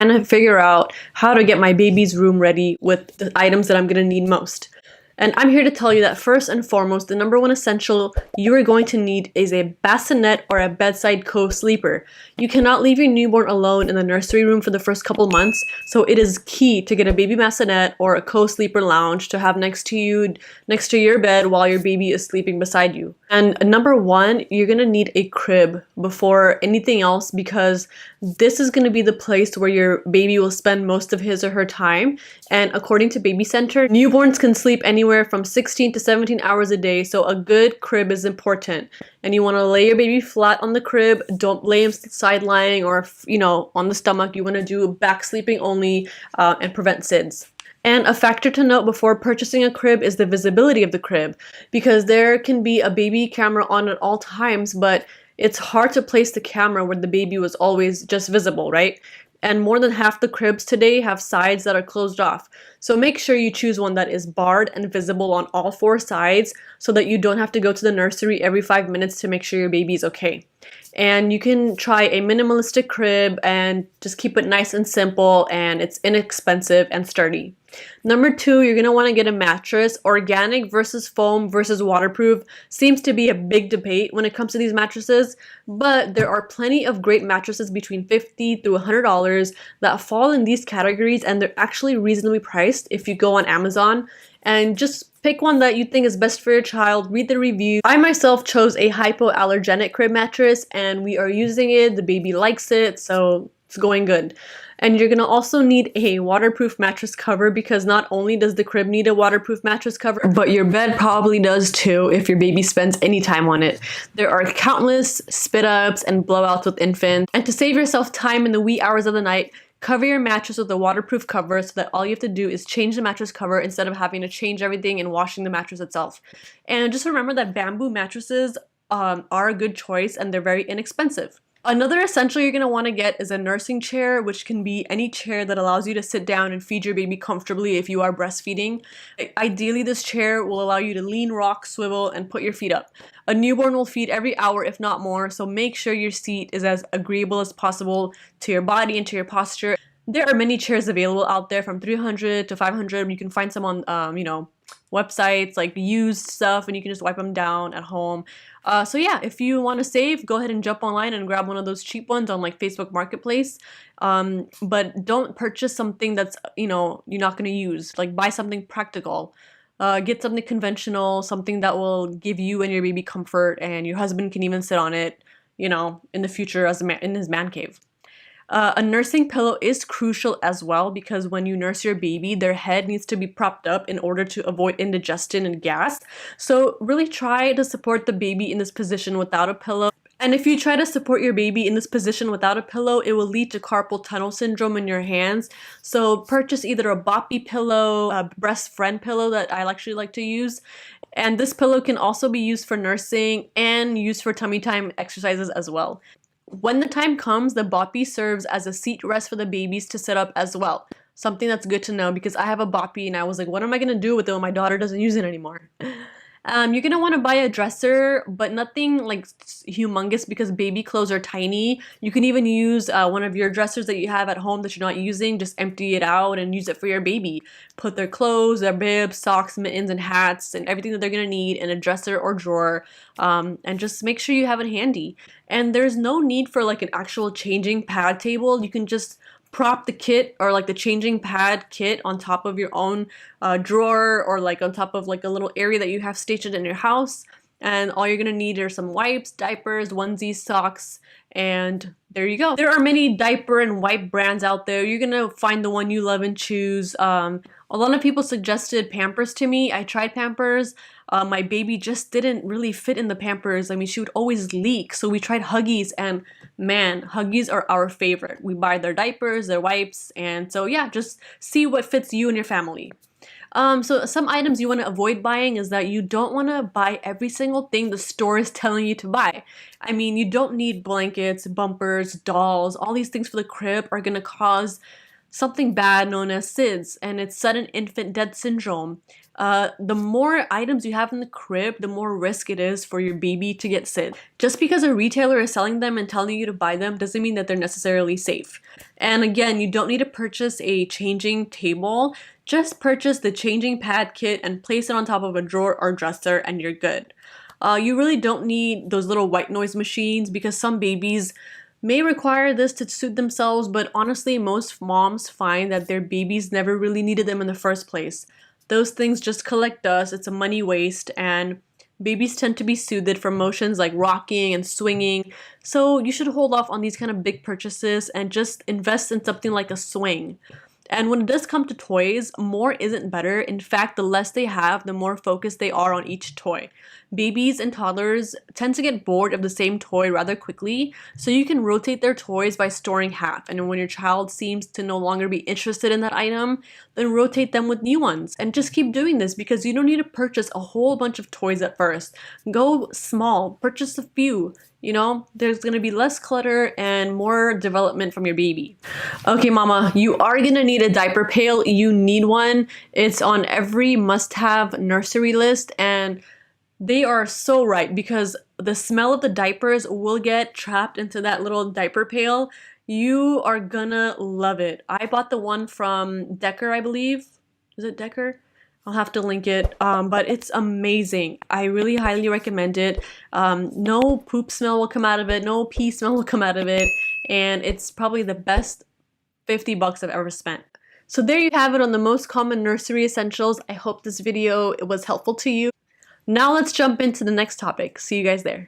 to figure out how to get my baby's room ready with the items that I'm going to need most. And I'm here to tell you that first and foremost, the number one essential you are going to need is a bassinet or a bedside co-sleeper. You cannot leave your newborn alone in the nursery room for the first couple months, so it is key to get a baby bassinet or a co-sleeper lounge to have next to you, next to your bed while your baby is sleeping beside you. And number one, you're going to need a crib before anything else, because this is going to be the place where your baby will spend most of his or her time. And according to Baby Center, newborns can sleep anywhere from 16 to 17 hours a day, so a good crib is important. And you want to lay your baby flat on the crib. Don't lay him side lying or, on the stomach. You want to do back sleeping only and prevent SIDS. And a factor to note before purchasing a crib is the visibility of the crib, because there can be a baby camera on at all times, but it's hard to place the camera where the baby was always just visible, right? And more than half the cribs today have sides that are closed off. So make sure you choose one that is barred and visible on all four sides so that you don't have to go to the nursery every 5 minutes to make sure your baby is okay. And you can try a minimalistic crib and just keep it nice and simple, and it's inexpensive and sturdy. Number two, you're going to want to get a mattress. Organic versus foam versus waterproof seems to be a big debate when it comes to these mattresses, but there are plenty of great mattresses between $50 to $100 that fall in these categories, and they're actually reasonably priced if you go on Amazon. And just pick one that you think is best for your child, read the review. I myself chose a hypoallergenic crib mattress, and we are using it. The baby likes it, so it's going good. And you're going to also need a waterproof mattress cover, because not only does the crib need a waterproof mattress cover, but your bed probably does too if your baby spends any time on it. There are countless spit-ups and blowouts with infants. And to save yourself time in the wee hours of the night, cover your mattress with a waterproof cover so that all you have to do is change the mattress cover instead of having to change everything and washing the mattress itself. And just remember that bamboo mattresses are a good choice, and they're very inexpensive. Another essential you're going to want to get is a nursing chair, which can be any chair that allows you to sit down and feed your baby comfortably if you are breastfeeding. Ideally, this chair will allow you to lean, rock, swivel, and put your feet up. A newborn will feed every hour, if not more, so make sure your seat is as agreeable as possible to your body and to your posture. There are many chairs available out there from $300 to $500. You can find some on, websites, like used stuff, and you can just wipe them down at home. So yeah, if you want to save, go ahead and jump online and grab one of those cheap ones on like Facebook Marketplace. But don't purchase something that's, you're not going to use. Like, buy something practical. Get something conventional, something that will give you and your baby comfort, and your husband can even sit on it, in the future as in his man cave. A nursing pillow is crucial as well, because when you nurse your baby, their head needs to be propped up in order to avoid indigestion and gas. So really try to support the baby in this position without a pillow. And if you try to support your baby in this position without a pillow, it will lead to carpal tunnel syndrome in your hands. So purchase either a boppy pillow, a breast friend pillow that I actually like to use. And this pillow can also be used for nursing and used for tummy time exercises as well. When the time comes, the boppy serves as a seat rest for the babies to sit up as well. Something that's good to know, because I have a boppy and I was like, what am I going to do with it when my daughter doesn't use it anymore? You're going to want to buy a dresser, but nothing like humongous, because baby clothes are tiny. You can even use one of your dressers that you have at home that you're not using. Just empty it out and use it for your baby. Put their clothes, their bibs, socks, mittens, and hats, and everything that they're going to need in a dresser or drawer. And just make sure you have it handy. And there's no need for like an actual changing pad table. You can just prop the kit, or like the changing pad kit, on top of your own drawer, or like on top of like a little area that you have stationed in your house. And all you're gonna need are some wipes, diapers, onesies, socks, and there you go. There are many diaper and wipe brands out there. You're gonna find the one you love and choose. A lot of people suggested Pampers to me. I tried Pampers. My baby just didn't really fit in the Pampers. I mean, she would always leak. So we tried Huggies, and man, Huggies are our favorite. We buy their diapers, their wipes, and so yeah, just see what fits you and your family. So some items you want to avoid buying is that you don't want to buy every single thing the store is telling you to buy. I mean, you don't need blankets, bumpers, dolls. All these things for the crib are going to cause something bad known as SIDS, and it's sudden infant death syndrome. The more items you have in the crib, the more risk it is for your baby to get SIDS. Just because a retailer is selling them and telling you to buy them doesn't mean that they're necessarily safe. And again, you don't need to purchase a changing table. Just purchase the changing pad kit and place it on top of a drawer or dresser and you're good. You really don't need those little white noise machines because some babies may require this to suit themselves, but honestly, most moms find that their babies never really needed them in the first place. Those things just collect dust, it's a money waste, and babies tend to be soothed from motions like rocking and swinging, so you should hold off on these kind of big purchases and just invest in something like a swing. And when it does come to toys, more isn't better. In fact, the less they have, the more focused they are on each toy. Babies and toddlers tend to get bored of the same toy rather quickly, so you can rotate their toys by storing half. And when your child seems to no longer be interested in that item, then rotate them with new ones. And just keep doing this because you don't need to purchase a whole bunch of toys at first. Go small, purchase a few. You know, there's gonna be less clutter and more development from your baby. Okay, mama, you are gonna need a diaper pail. You need one. It's on every must-have nursery list, and they are so right because the smell of the diapers will get trapped into that little diaper pail. You are gonna love it. I bought the one from Decker, I believe. Is it Decker? I'll have to link it, but it's amazing. I really highly recommend it. No poop smell will come out of it, no pee smell will come out of it, and it's probably the best 50 bucks I've ever spent. So there you have it on the most common nursery essentials. I hope this video was helpful to you. Now let's jump into the next topic. See you guys there.